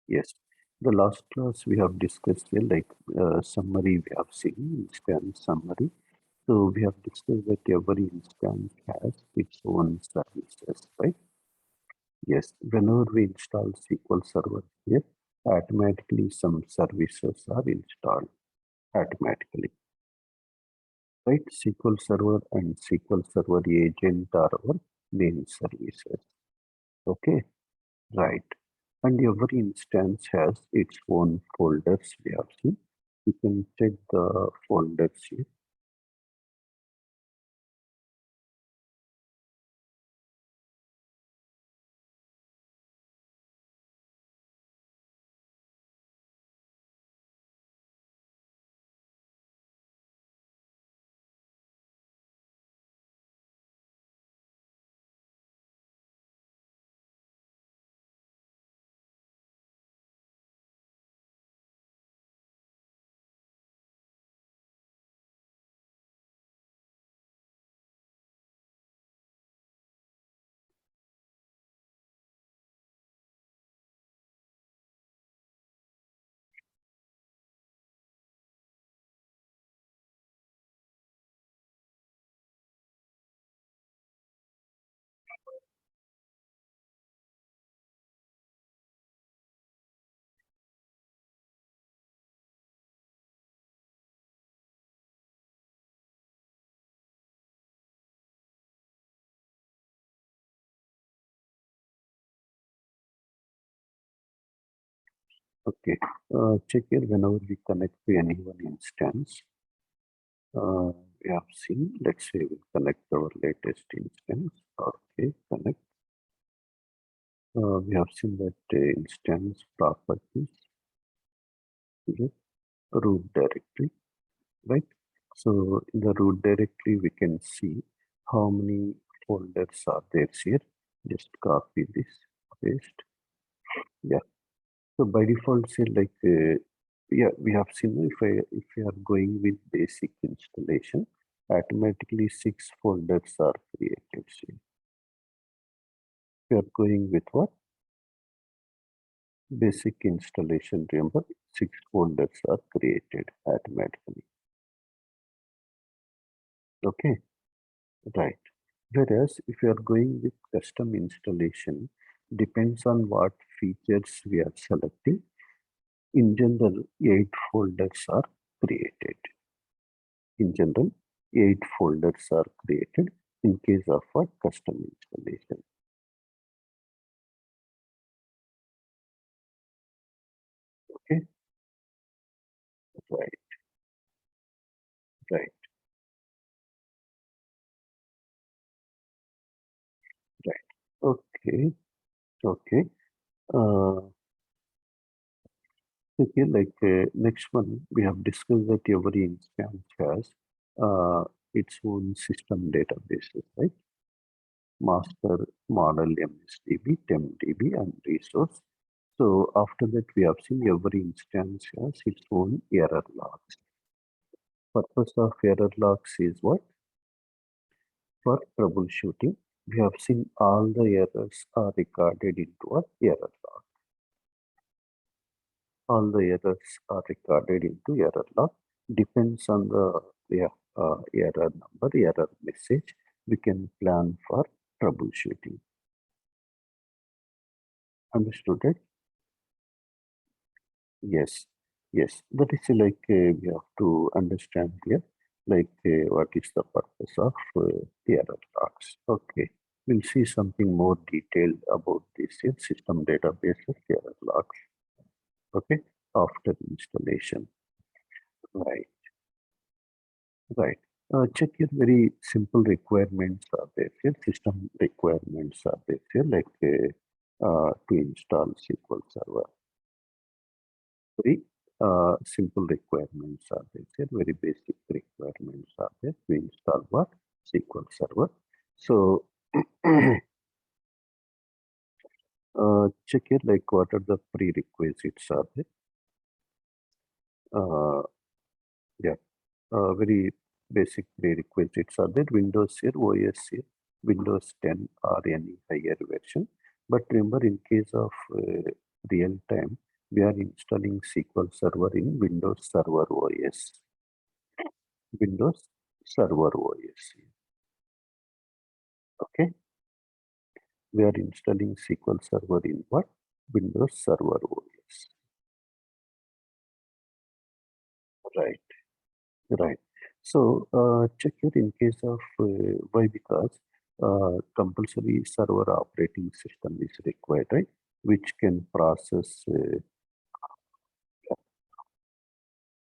Yes, the last class we have discussed here, like summary we have seen, instance summary. So we have discussed that every instance has its own services, right? Yes, whenever we install SQL Server here, automatically some services are installed automatically, right? SQL Server and SQL Server agent are our main services, okay? Right. And every instance has its own folders we have seen. You can check the folders here. Okay. Check here whenever we connect to any one instance. We have seen, let's say we connect our latest instance. Okay, connect. We have seen that instance properties, okay, root directory, right? So in the root directory, we can see how many folders are there here. Just copy this, paste. Yeah. So by default, say like, yeah, we have seen if we are going with basic installation, automatically 6 folders are created. See, we are going with what? Basic installation. Remember, 6 folders are created automatically. Okay, right. Whereas if you are going with custom installation, depends on what features we are selecting. In general, 8 folders are created. In general, 8 folders are created in case of a custom installation. Okay, right, right, right. Okay, okay. Uh, okay, like next one, we have discussed that every instance has uh, its own system databases, right? Master, model, MSDB, TempDB, and resource. So after that, we have seen every instance has its own error logs. Purpose of error logs is what? For troubleshooting. We have seen all the errors are recorded into a error log. All the errors are recorded into error log. Depends on the error number, error message. We can plan for troubleshooting. Understood it? Yes, yes. That is like we have to understand here, like what is the purpose of error logs. Okay, we'll see something more detailed about this in system databases error logs. Okay, after installation. Right, right. Check your very simple requirements are there here. System requirements are there here, like to install SQL Server. Very simple requirements are there. Very basic requirements are there to install what? SQL Server. So check it like what are the prerequisites are there. Yeah, very basic prerequisites are there. Windows here, OS here, Windows 10 or any higher version. But remember, in case of real time, We are installing SQL Server in Windows Server OS. Windows Server OS. Okay. We are installing SQL Server in what? Windows Server OS. Right. Right. So check here in case of why, because compulsory server operating system is required, right? Which can process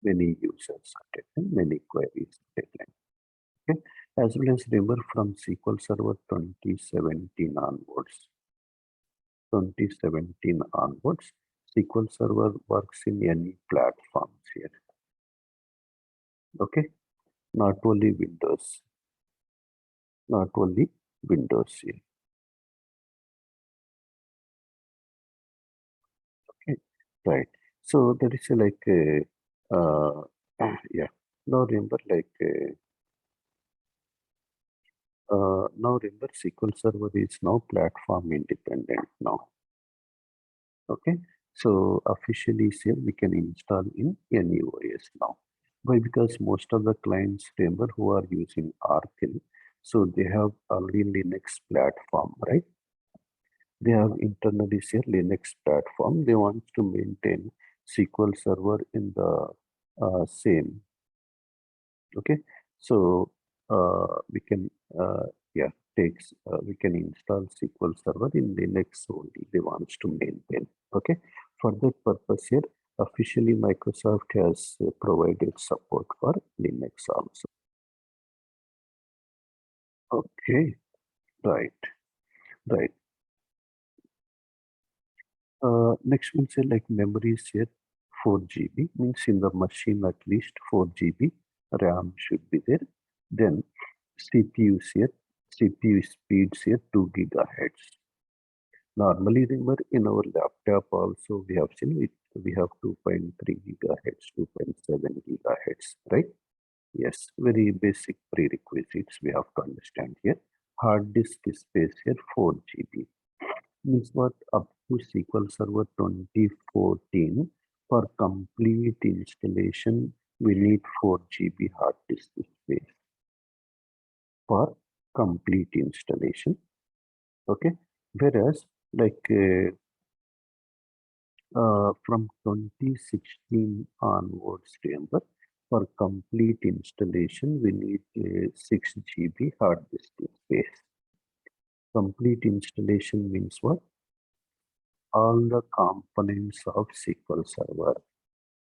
many users at a time, many queries at a time. Okay. As well as remember from SQL Server 2017 onwards. 2017 onwards, SQL Server works in any platforms here. Okay. Not only Windows. Not only Windows here. Okay. Right. So that is like yeah. Now remember now remember SQL Server is now platform independent now. Okay. So officially here we can install in any OS now. Why? Because most of the clients remember who are using Oracle, so they have already Linux platform, right? They have internally here Linux platform. They want to maintain SQL Server in the same. Okay, so we can yeah takes we can install SQL Server in Linux only. They want to maintain. Okay, for that purpose here, officially Microsoft has provided support for Linux also. Okay, right, right. Next one say like memory is here 4 GB, means in the machine at least 4 GB RAM should be there. Then CPU is here, CPU speeds here 2 gigahertz. Normally remember in our laptop also we have seen it, we have 2.3 gigahertz, 2.7 gigahertz, right? Yes, very basic prerequisites we have to understand here. Hard disk space here 4 GB. Means what, up to SQL Server 2014 for complete installation we need 4 GB hard disk space for complete installation. Okay, whereas like from 2016 onwards, remember, for complete installation we need 6 GB hard disk space. Complete installation means what? All the components of SQL Server,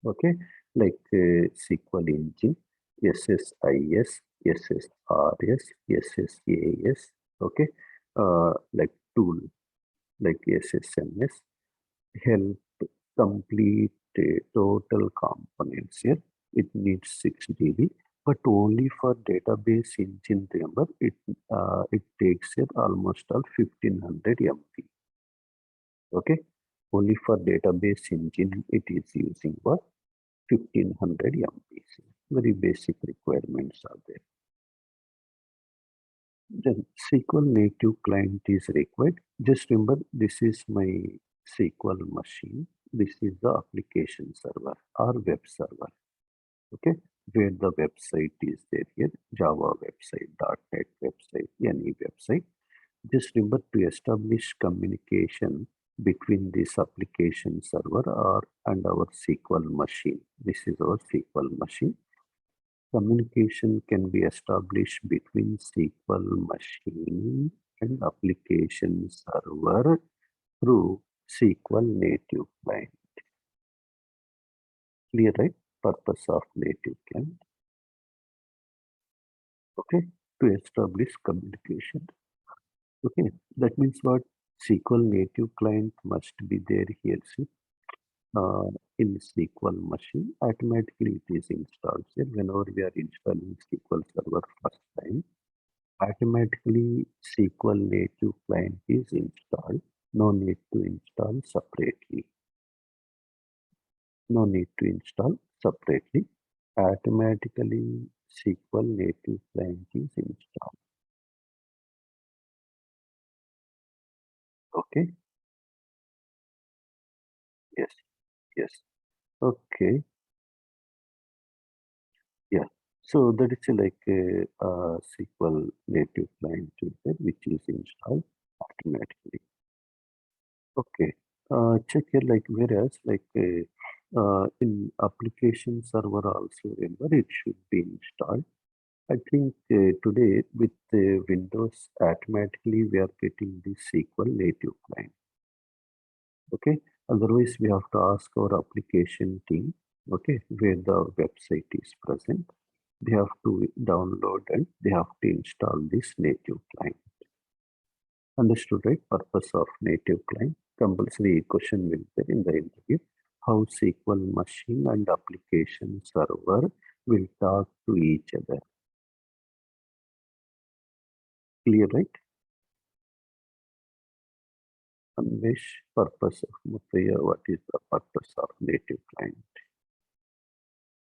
okay, like SQL Engine, SSIS, SSRS, SSAS, okay, like tool, like SSMS, help complete total components here. It needs 6 GB, but only for database engine, remember, it takes here almost all 1500 MB. Okay, only for database engine it is using what 1500 MB. Very basic requirements are there. Then SQL native client is required. Just remember this is my SQL machine. This is the application server or web server. Okay, where the website is there here, Java website, .NET website, any website. Just remember to establish communication between this application server and our SQL machine. This is our SQL machine. Communication can be established between SQL machine and application server through SQL native client. Clear, right? Purpose of native client. Okay, to establish communication. Okay, that means what? SQL native client must be there here. See, in SQL machine, automatically it is installed here. Whenever we are installing SQL Server first time, automatically SQL native client is installed. No need to install separately. No need to install separately. Automatically SQL native client is installed. Okay. Yes. Yes. Okay. Yeah. So that is like a SQL native client toolkit which is installed automatically. Okay. Check here like whereas like in application server also remember it should be installed. I think today with Windows automatically we are getting the SQL native client. Okay. Otherwise we have to ask our application team. Okay, where the website is present. They have to download and they have to install this native client. Understood, right? Purpose of native client. Compulsory question will be in the interview. How SQL machine and application server will talk to each other. Clear, right? Anvesh, purpose of Muthaya, what is the purpose of native client?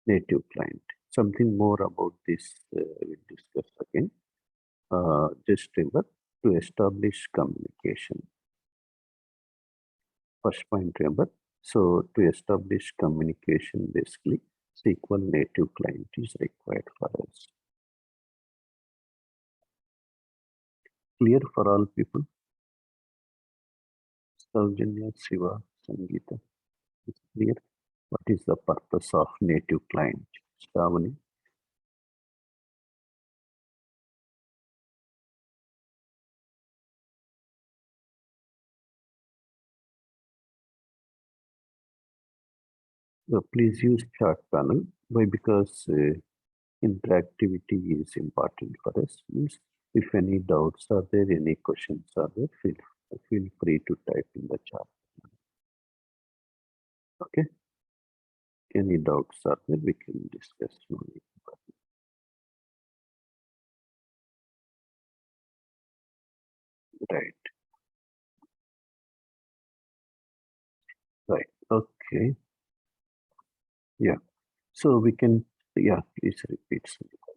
Native client. Something more about this we'll discuss again. Just remember to establish communication. First point, remember. So to establish communication, basically, SQL native client is required for us. Clear for all people? Saujanya, Shiva, Sangeeta, is clear? What is the purpose of native client? Shravani? Please use chat panel. Why? Because interactivity is important for us. Means if any doubts are there, any questions are there, feel free to type in the chat. Okay. Any doubts are there, we can discuss. No need. Right, right. Okay. Yeah. So we can, yeah, please repeat.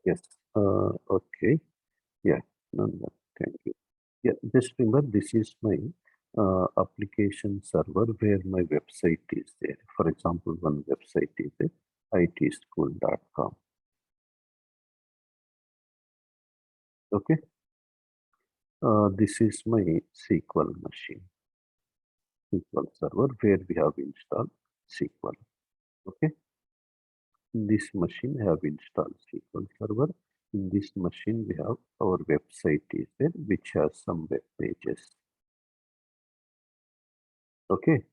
Yes. Okay. Yeah. No, no, thank you. Yeah, just remember this is my application server where my website is there. For example, one website is there, itschool.com. Okay. This is my SQL machine, SQL server where we have installed SQL. Okay. In this machine, I have installed SQL Server. In this machine, we have our website is there, which has some web pages. Okay,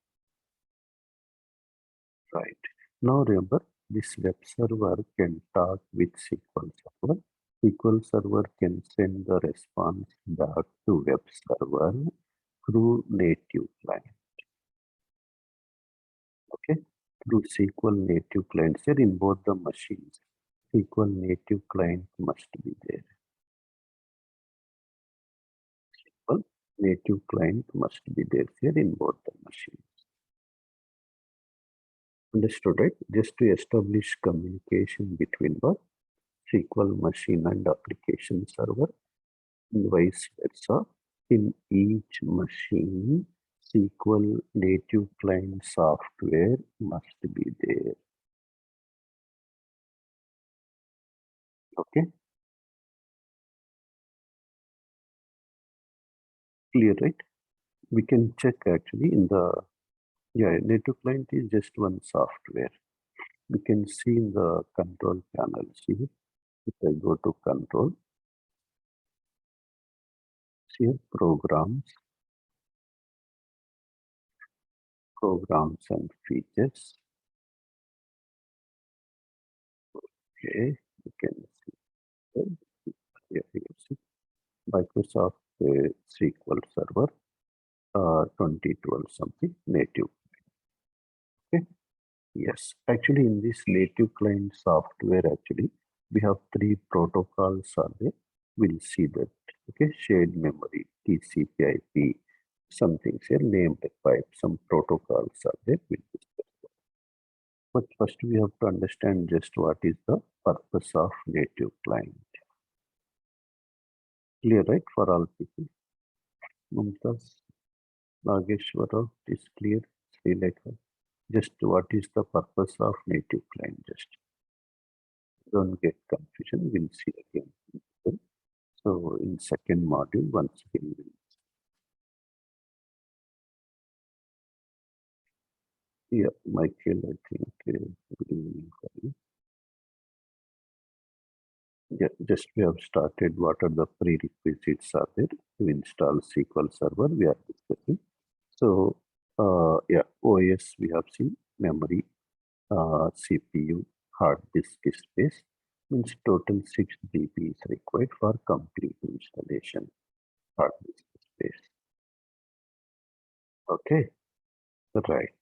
right. Now remember, this web server can talk with SQL Server. SQL Server can send the response back to web server through native client. Okay, through SQL native clients here in both the machines. SQL native client must be there. Well, native client must be there here in both the machines. Understood, right? Just to establish communication between the SQL machine and application server, and vice versa. In each machine, SQL native client software must be there. Okay, clear, right? We can check actually in the, yeah, native client is just one software. We can see in the control panel. See, if I go to control, see here, programs and features. Okay, you can see here, you see Microsoft SQL Server 2012 something native. Okay, yes, actually in this native client software, actually we have three protocols are there. We'll see that. Okay, shared memory, TCP/IP, some things here, named pipe, some protocols are there. We'll discuss. But first we have to understand just what is the purpose of native client. Clear, right, for all people? Mumtaz, Nageshwara is clear. Sri Lekha. Just what is the purpose of native client? Just don't get confusion. We'll see again. Okay. So in second module, once again, yeah, Michael, I think, good evening for you. Yeah, just we have started. What are the prerequisites are there to install SQL Server? We are discussing. So, yeah, OS we have seen, memory, CPU, hard disk space, means total 6 GB is required for complete installation, hard disk space. Okay, right.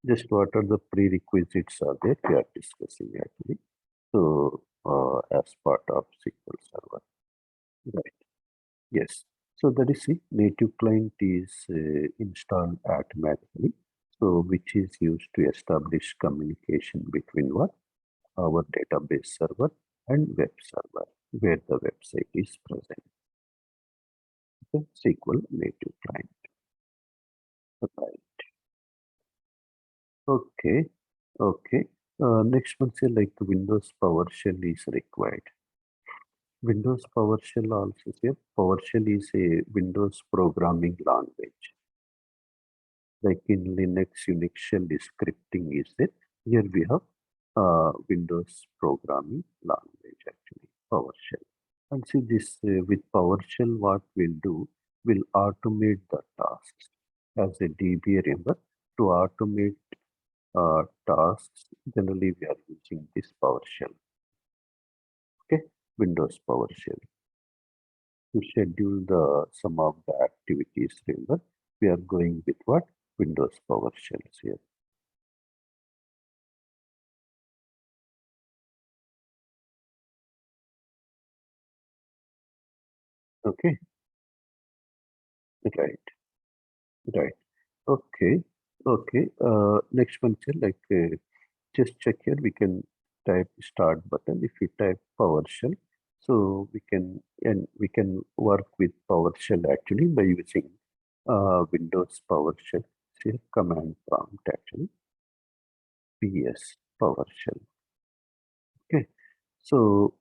Just what are the prerequisites are there? We are discussing actually. So, as part of SQL Server, right? Yes. So that is it. Native client is installed automatically. So which is used to establish communication between what? Our database server and web server, where the website is present. Okay. SQL native client. Right. Okay. Okay. Next one say like Windows PowerShell is required. Windows PowerShell also say PowerShell is a Windows programming language. Like in Linux, Unix shell scripting is there. Here we have Windows programming language actually, PowerShell. And see this with PowerShell, what we'll do, we'll automate the tasks as a DB member to automate tasks. Generally, we are using this PowerShell. Okay, Windows PowerShell to schedule the some of the activities. Remember, we are going with what Windows PowerShell here. Okay, right, right. Okay, okay. Next one, sir, like just check here. We can type start button. If we type PowerShell, so we can work with PowerShell actually by using Windows PowerShell. See command prompt actually PS PowerShell. Okay, so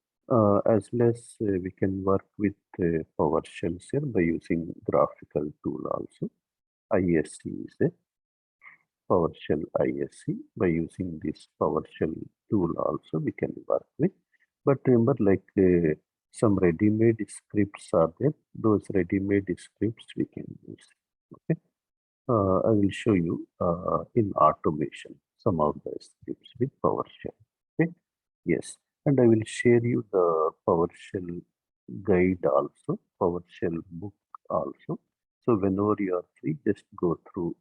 as well as we can work with PowerShell here by using graphical tool also. ISC is there. PowerShell ISC. By using this PowerShell tool also we can work with. But remember like some ready-made scripts are there. Those ready-made scripts we can use. Okay. I will show you in automation some of the scripts with PowerShell. Okay. Yes. And I will share you the PowerShell guide also, PowerShell book also. So whenever you are free, just go through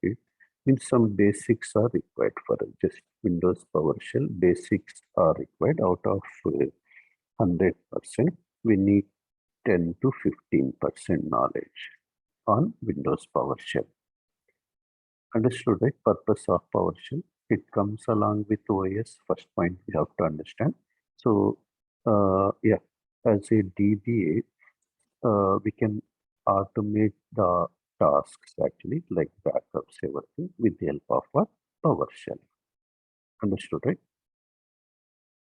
it. Means some basics are required for just Windows PowerShell. Basics are required out of 100%. We need 10 to 15% knowledge on Windows PowerShell. Understood, right? Purpose of PowerShell. It comes along with OS. First point we have to understand. So, yeah, as a DBA, we can automate the tasks actually, like backups, everything with the help of what? PowerShell. Understood, right?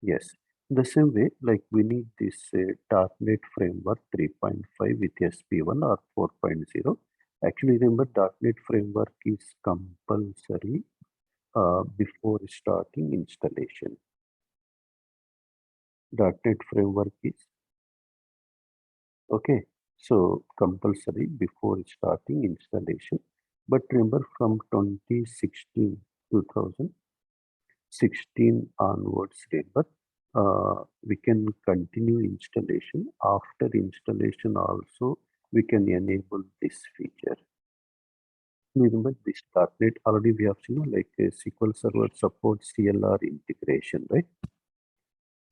Yes. The same way, like we need this .NET Framework 3.5 with SP1 or 4.0. Actually, remember .NET Framework is compulsory before starting installation. .NET Framework is okay. So compulsory before starting installation. But remember from 2016, 2016 onwards, remember, we can continue installation. After installation also, we can enable this feature. Remember this .NET already we have seen like a SQL Server supports CLR integration, right?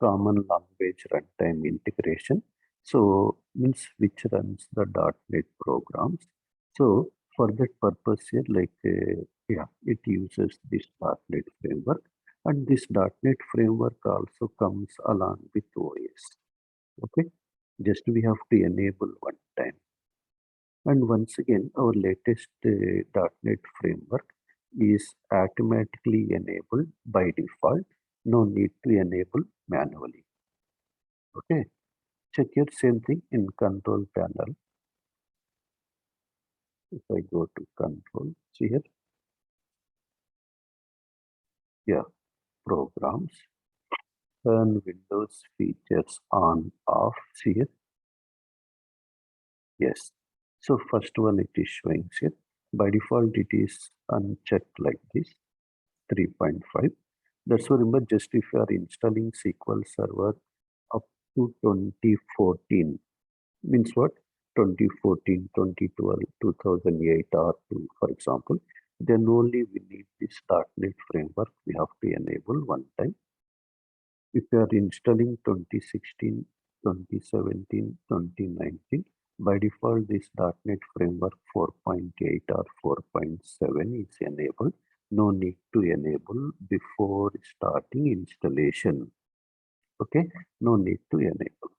Common language runtime integration. So means which runs the .NET programs. So for that purpose here, like yeah, it uses this .NET framework, and this .NET framework also comes along with OS. Okay, just we have to enable one time. And once again, our latest .NET framework is automatically enabled by default. No need to enable manually. Okay, check here same thing in control panel. If I go to control, see here, yeah, programs, turn Windows features on, off, see here, yes. So first one it is showing here. By default, it is unchecked like this, 3.5. That's why remember, just if you are installing SQL Server up to 2014, means what? 2014, 2012, 2008 or 2, for example, then only we need this .NET framework. We have to enable one time. If you are installing 2016, 2017, 2019, by default, this .NET Framework 4.8 or 4.7 is enabled. No need to enable before starting installation. Okay, no need to enable.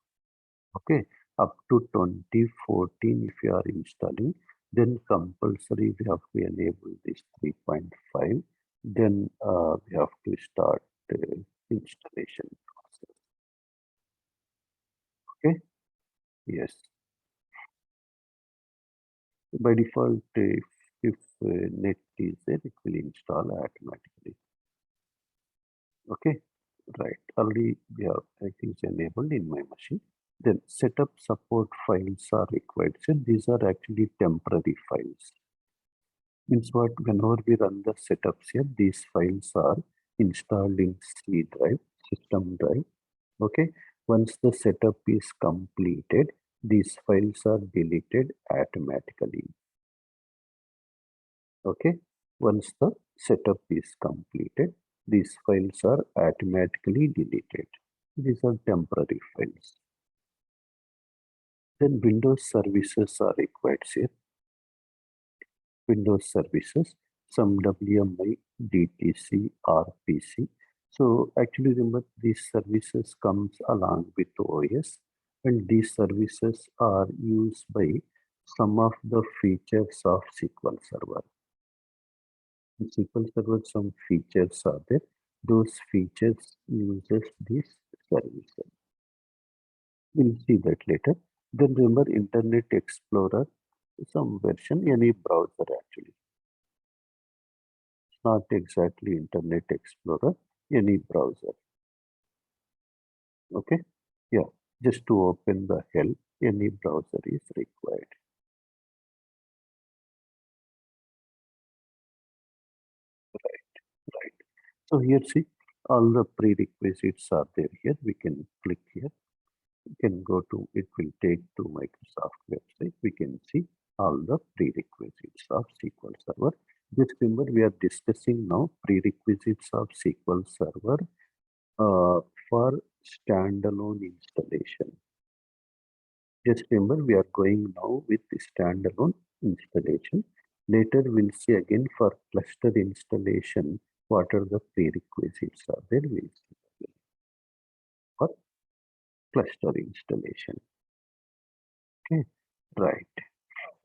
Okay, up to 2014, if you are installing, then compulsory we have to enable this 3.5. Then we have to start installation process. Okay, yes. By default, if net is there, it will install automatically. Okay, right. Already we have it is enabled in my machine. Then setup support files are required. So these are actually temporary files. Means what? Whenever we run the setups here, these files are installed in C drive, system drive. Okay. Once the setup is completed, these files are deleted automatically. Okay. Once the setup is completed, these files are automatically deleted. These are temporary files. Then Windows services are required here. Windows services, some WMI, DTC, RPC. So actually remember these services comes along with OS, and these services are used by some of the features of SQL Server. In SQL Server, some features are there. Those features uses these services. We'll see that later. Then remember Internet Explorer, some version, any browser actually. Not exactly Internet Explorer, any browser. Okay, yeah, just to open the help, any browser is required. Right. So here see, all the prerequisites are there here. We can click here. We can go to, it will take to Microsoft website. We can see all the prerequisites of SQL Server. Just remember, we are discussing now prerequisites of SQL Server for standalone installation. Just remember, we are going now with the standalone installation. Later, we'll see again for cluster installation, what are the prerequisites are there. We'll see for cluster installation. Okay, right.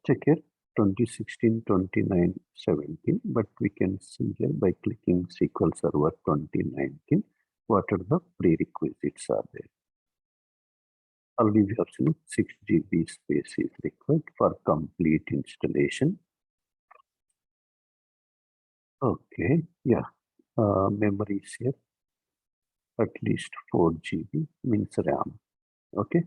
Check here 2016, 29, 17, but we can see here by clicking SQL Server 2019, what are the prerequisites are there. Already we have seen 6 GB space is required for complete installation. Okay, yeah, memory is here, at least 4 GB means RAM. Okay,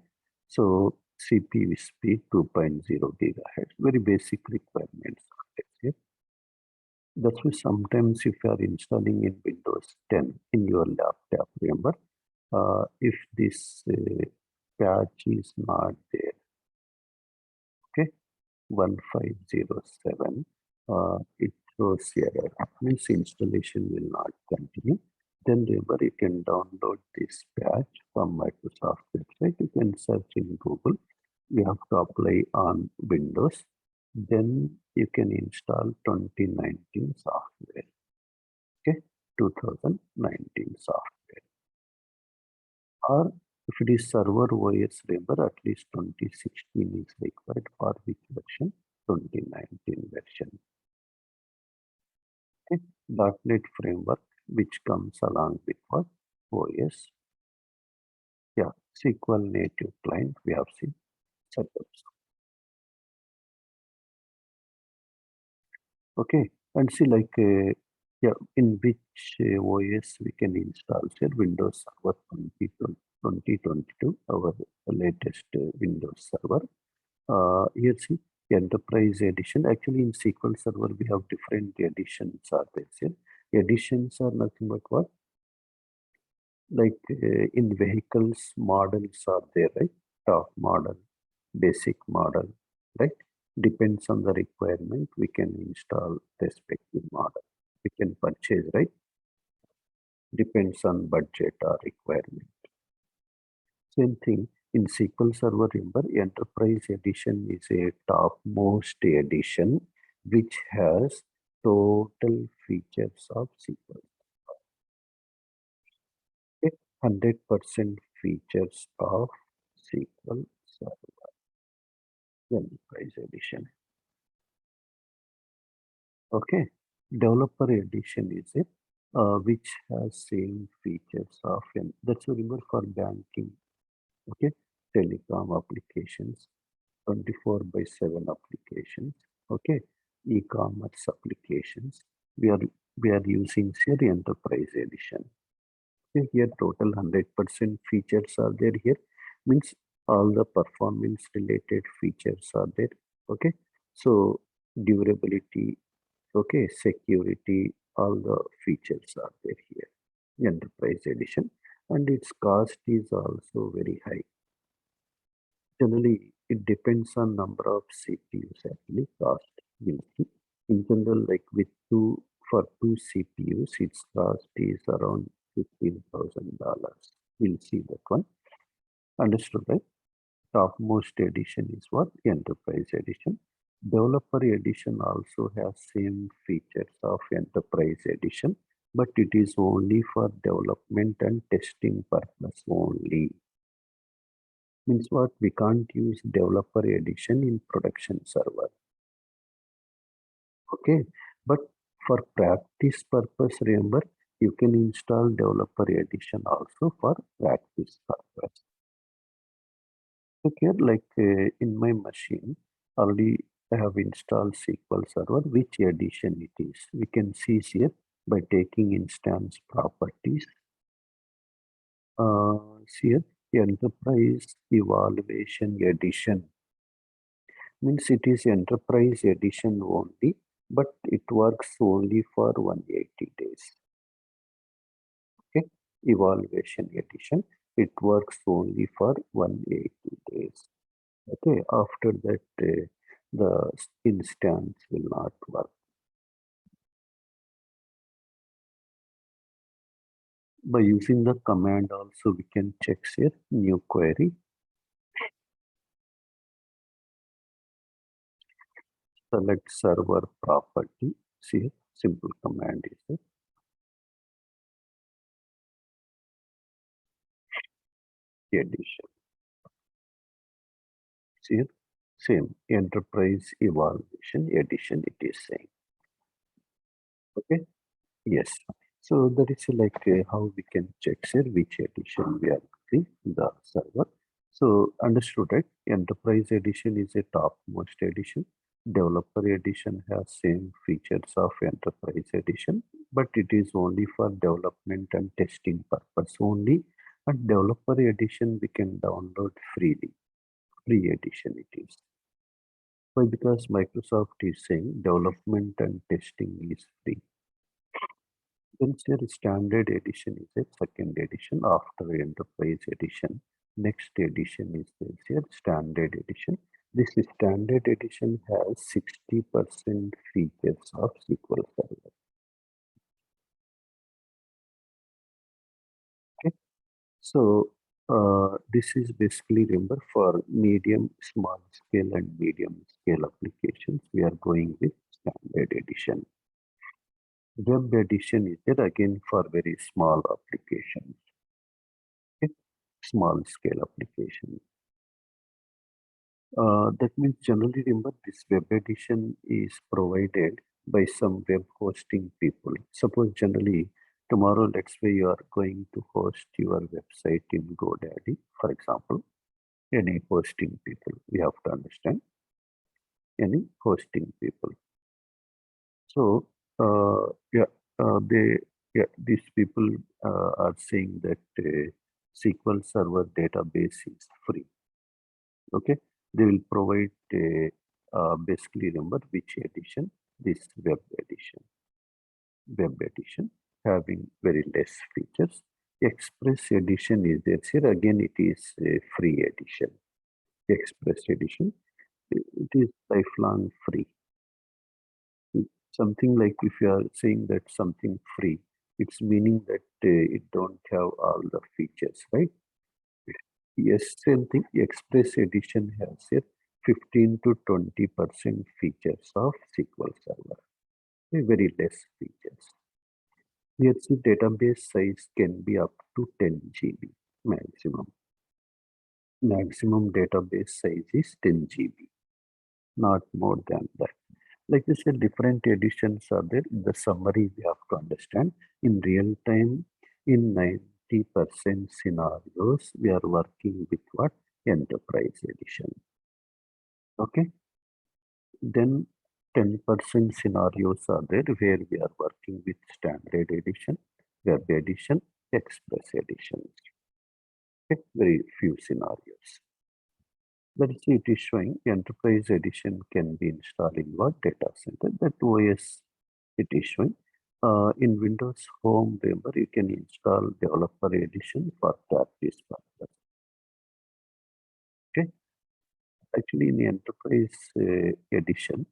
so CPU speed 2.0 gigahertz, very basic requirements are here. That's why sometimes if you are installing in Windows 10 in your laptop, remember, if this patch is not there, okay, 1507, it throws error, means installation will not continue. Then remember, you can download this patch from Microsoft website. You can search in Google. You have to apply on Windows. Then you can install 2019 software. Okay, 2019 software. Or if it is server OS, remember at least 2016 is required for which version? .NET framework, which comes along with what? OS. Yeah, SQL native client, we have seen setups. Okay, and see like, yeah, in which OS we can install, say, Windows Server 2022, our latest Windows Server. Here see Enterprise Edition. Actually, in SQL Server, we have different editions are there. See? Editions are nothing but what? Like in vehicles, models are there, right? Top model, basic model, right? Depends on the requirement, we can install respective model. We can purchase, right? Depends on budget or requirement. Same thing in SQL Server, remember, Enterprise Edition is a topmost edition which has total features of SQL. 100% features of SQL Server Enterprise Edition. Okay, Developer Edition is it, which has same features of that's remember for banking. Okay, telecom applications, 24/7 applications. Okay, e-commerce applications. We are using Siri Enterprise Edition. Okay, here total 100% features are there here. Means all the performance related features are there. Okay, so durability, okay, security, all the features are there here. Enterprise Edition, and its cost is also very high. Generally, it depends on number of CPUs actually cost. Will see. In general, like with for two CPUs, its cost is around $15,000. We'll see that one. Understood, right? Topmost edition is what? Enterprise Edition. Developer Edition also has same features of Enterprise Edition, but it is only for development and testing purpose only. Means what? We can't use Developer Edition in production server. Okay, but for practice purpose, remember, you can install Developer Edition also for practice purpose. Okay, like in my machine, already I have installed SQL Server, which edition it is. We can see here by taking instance properties. Here, Enterprise Evaluation Edition means it is Enterprise Edition only, but it works only for 180 days. Okay, Evaluation Edition, it works only for 180 days. Okay, after that, the instance will not work. By using the command also, we can check here, new query, select server property. See, simple command is it. Edition. See, same Enterprise Evaluation Edition it is saying. Okay, yes. So that is like how we can check here which edition we are using the server. So understood, right? Enterprise Edition is a topmost edition. Developer Edition has same features of Enterprise Edition, but it is only for development and testing purpose only. And Developer Edition we can download freely. Free edition it is. Why? Because Microsoft is saying development and testing is free. Then here standard edition is a second edition after Enterprise Edition. Next edition is this here standard edition. This standard edition has 60% features of SQL Server. Okay. So this is basically, remember, for medium, small scale and medium scale applications, we are going with standard edition. Web edition is there again for very small applications. Okay. Small scale applications. That means generally, remember, this web edition is provided by some web hosting people. Suppose generally tomorrow, let's say you are going to host your website in GoDaddy, for example, any hosting people, we have to understand any hosting people. So, these people are saying that SQL Server database is free. Okay, they will provide basically remember which edition, this web edition having very less features. Express edition is there. Here again, it is a free edition. Express edition, it is lifelong free. Something like if you are saying that something free, it's meaning that it don't have all the features, right? Yes, same thing. Express edition has here 15 to 20% features of SQL Server. Very less features. Here, the database size can be up to 10 GB maximum. Maximum database size is 10 GB, not more than that. Like I said, different editions are there. In the summary, we have to understand in real time, in 90% scenarios, we are working with what? Enterprise edition. Okay. Then 10% scenarios are there where we are working with standard edition, web edition, express edition. Okay. Very few scenarios. Let's see, it is showing enterprise edition can be installed in what data center. That OS it is showing. In Windows Home, remember you can install developer edition for practice purpose. Okay. Actually, in the enterprise edition,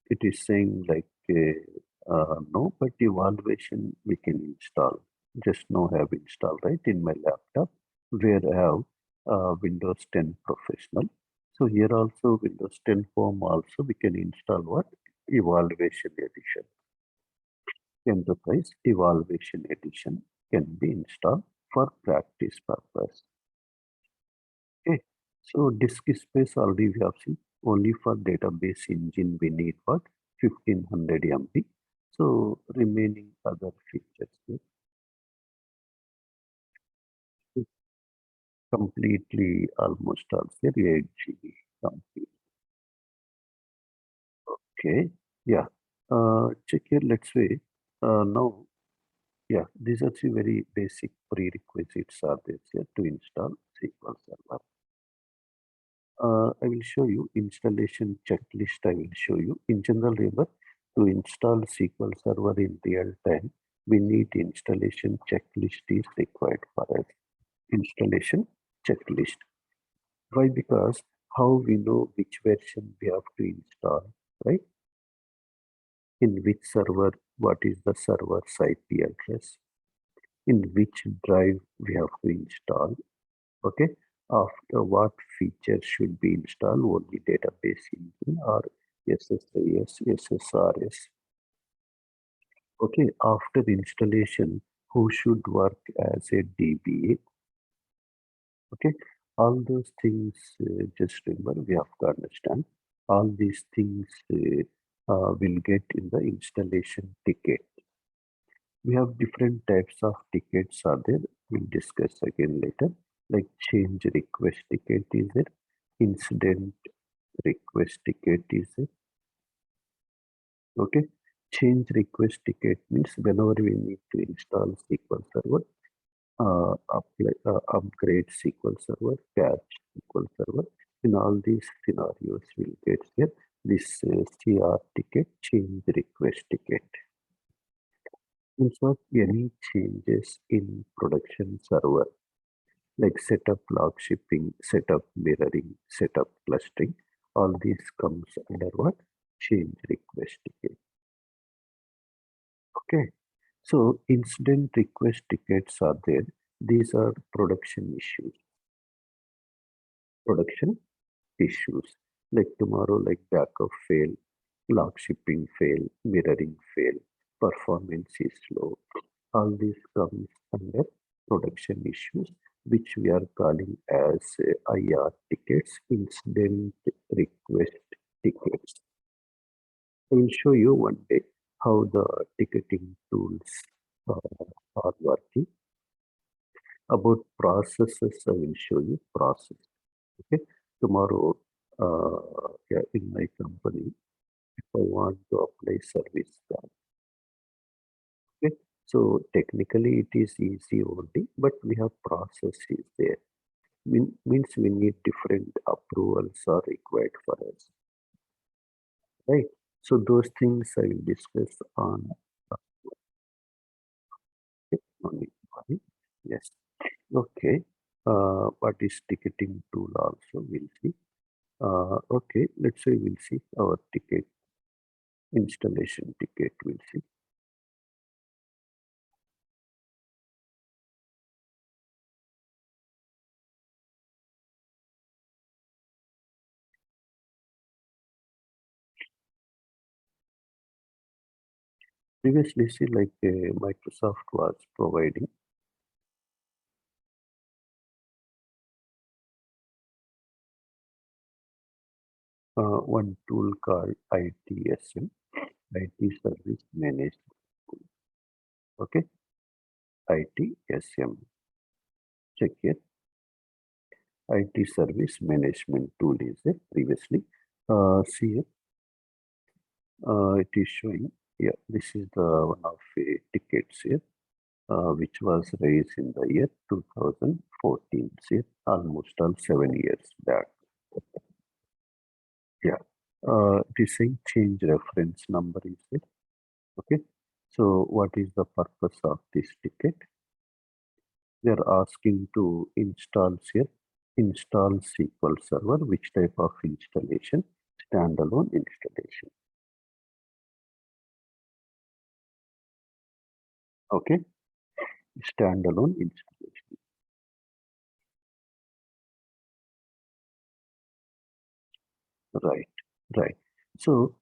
it is saying like no, but evaluation we can install. Just no have installed right in my laptop where I have Windows 10 Professional. So here also Windows 10 Home also we can install what? Evaluation edition. Enterprise Evaluation Edition can be installed for practice purpose. Okay, so disk space already we have seen. Only for database engine we need what? 1500 MB. So remaining other features here. Completely almost all here 8 GB complete. Okay, yeah. Check here, let's say now. Yeah, these are the very basic prerequisites are there here to install SQL Server. I will show you installation checklist. I will show you. In general, remember to install SQL Server in real time, we need installation checklist is required for us. Installation checklist. Why? Because how we know which version we have to install, right? In which server, what is the server's IP address? In which drive we have to install? Okay, after what feature should be installed, only database engine or SSIS, SSRS. Okay, after installation, who should work as a DBA? Okay, all those things, just remember, we have to understand. All these things will get in the installation ticket. We have different types of tickets are there. We'll discuss again later. Like change request ticket is there. Incident request ticket is there. Okay. Change request ticket means whenever we need to install SQL Server, upgrade SQL Server, patch SQL Server. In all these scenarios, we'll get here this CR ticket, change request ticket. Insert any changes in production server, like setup log shipping, setup mirroring, setup clustering, all these comes under what? Change request ticket. Okay. So incident request tickets are there. These are production issues. Production issues. Like tomorrow, like backup fail, log shipping fail, mirroring fail, performance is low. All these comes under production issues, which we are calling as IR tickets, incident request tickets. will show you one day how the ticketing tools are working. About processes, I will show you process. Okay, tomorrow, yeah, in my company, if I want to apply service plan, okay, so technically it is easy only, but we have processes there. Means we need different approvals are required for us, right? So those things I will discuss on only. Yes. Okay. What is ticketing tool also we'll see. Okay, let's say we'll see our ticket installation ticket we'll see. Previously, see, like Microsoft was providing one tool called ITSM, IT Service Management. Okay, ITSM. Check here. IT Service Management tool is there previously. See here, it is showing. Yeah, this is the one of tickets here, which was raised in the year 2014. See, almost all 7 years back. Yeah. It is saying change reference number is it. Okay. So what is the purpose of this ticket? They are asking to install here, install SQL Server, which type of installation? Standalone installation. Okay. Standalone installation. Right. Right. So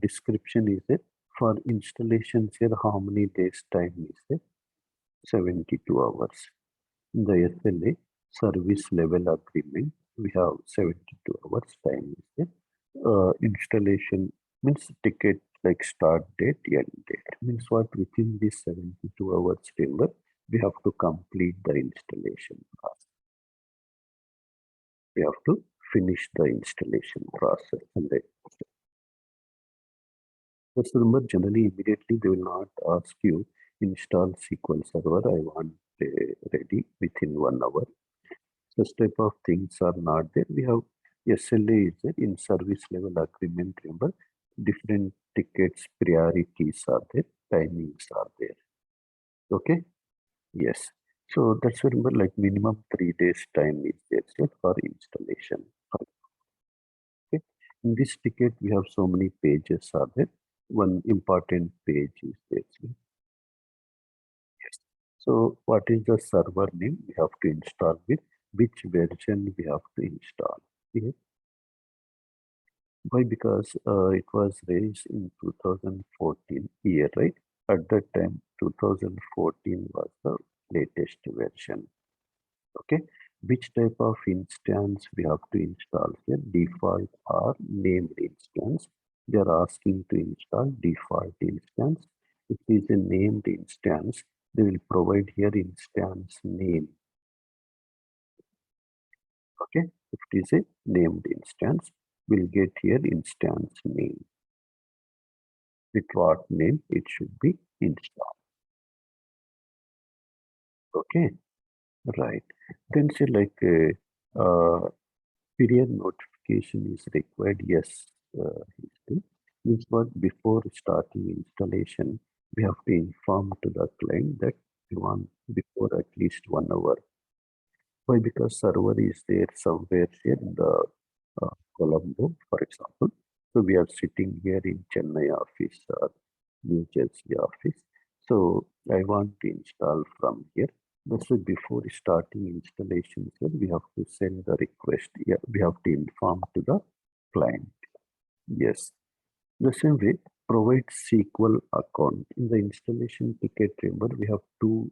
description is it for installations here, how many days time is it? 72 hours. In the SLA service level agreement, we have 72 hours time is there. Installation means ticket like start date, end date. Means what within this 72 hours framework, we have to complete the installation process. We have to finish the installation process. And then, just remember, generally, immediately they will not ask you install SQL Server. I want ready within 1 hour. Such type of things are not there. We have SLA is there in service level agreement. Remember, different tickets, priorities are there, timings are there. Okay. Yes. So that's why remember like minimum 3 days time is there for installation. Okay. In this ticket, we have so many pages are there. One important page is there. Yes. So what is the server name we have to install with? Which version we have to install? Yes. Why? Because it was raised in 2014 year, right? At that time, 2014 was the latest version. Okay. Which type of instance we have to install here? Default or named instance. They are asking to install default instance. If it is a named instance, they will provide here instance name. Okay. If it is a named instance, we'll get here instance name. With what name it should be installed. Okay, right. Then say like period notification is required. Yes, means what before starting installation, we have to inform to the client that we want before at least 1 hour. Why? Because server is there somewhere here in the Colombo, for example. So we are sitting here in Chennai office or New Jersey office. So I want to install from here. That's why before starting installation, sir, we have to send the request. Yeah, we have to inform to the client. Yes. The same way, provide SQL account. In the installation ticket, remember, we have two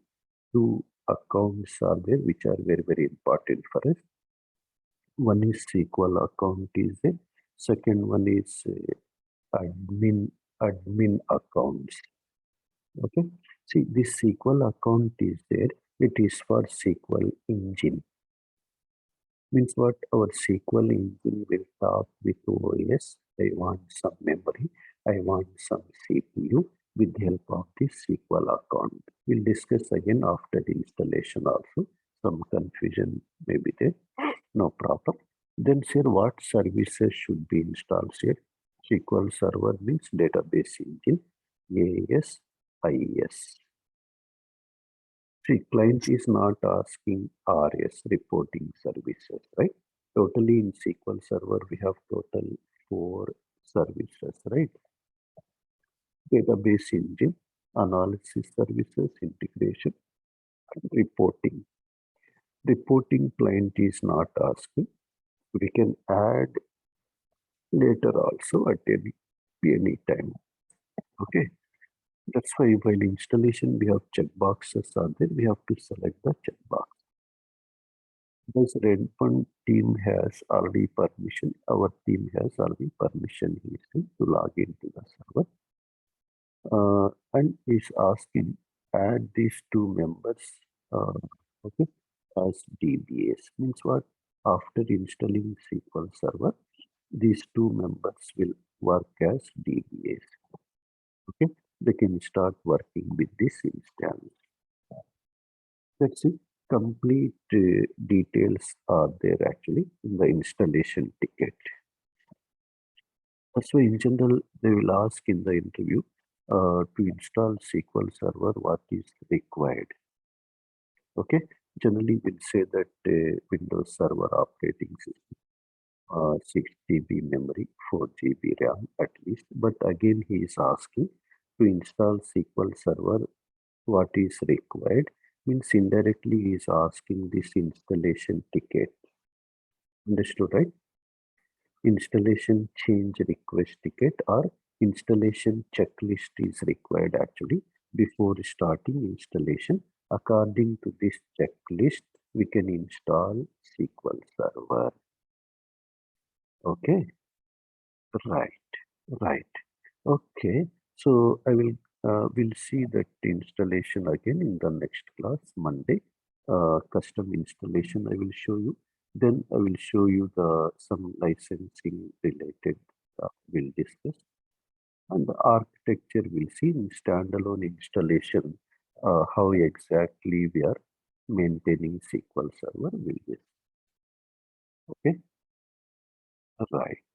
accounts are there, which are very, very important for us. One is SQL account is there. Second one is admin accounts. Okay, see, this SQL account is there. It is for SQL engine. Means what? Our SQL engine will talk with OS. I want some memory. I want some CPU with the help of this SQL account. We'll discuss again after the installation also. Some confusion may be there. No problem. Then sir, what services should be installed here? SQL Server means database engine, AS, IS. See, client is not asking RS reporting services, right? Totally in SQL Server, we have total 4 services, right? Database engine, analysis services, integration, and reporting. Reporting client is not asking. We can add later also at any time. Okay. That's why while installation, we have checkboxes are there. We have to select the checkbox. This Redfund team has already permission. Our team has already permission to log into the server. And is asking add these 2 members okay, as DBAs. Means what? After installing SQL Server, these 2 members will work as DBAs. Okay, they can start working with this instance. That's it. Complete details are there actually in the installation ticket. So in general, they will ask in the interview to install SQL Server, what is required. Okay, generally we'll say that Windows Server operating system, 6 GB memory, 4 GB RAM at least. But again, he is asking to install SQL Server, what is required. Means indirectly he is asking this installation ticket. Understood, right? Installation change request ticket or installation checklist is required actually before starting installation. According to this checklist, we can install SQL Server. Okay, right. Okay, so I will see that installation again in the next class, Monday. Custom installation I will show you. Then I will show you some licensing related we'll discuss. And the architecture we'll see in standalone installation, how exactly we are maintaining SQL Server will be. Okay, right.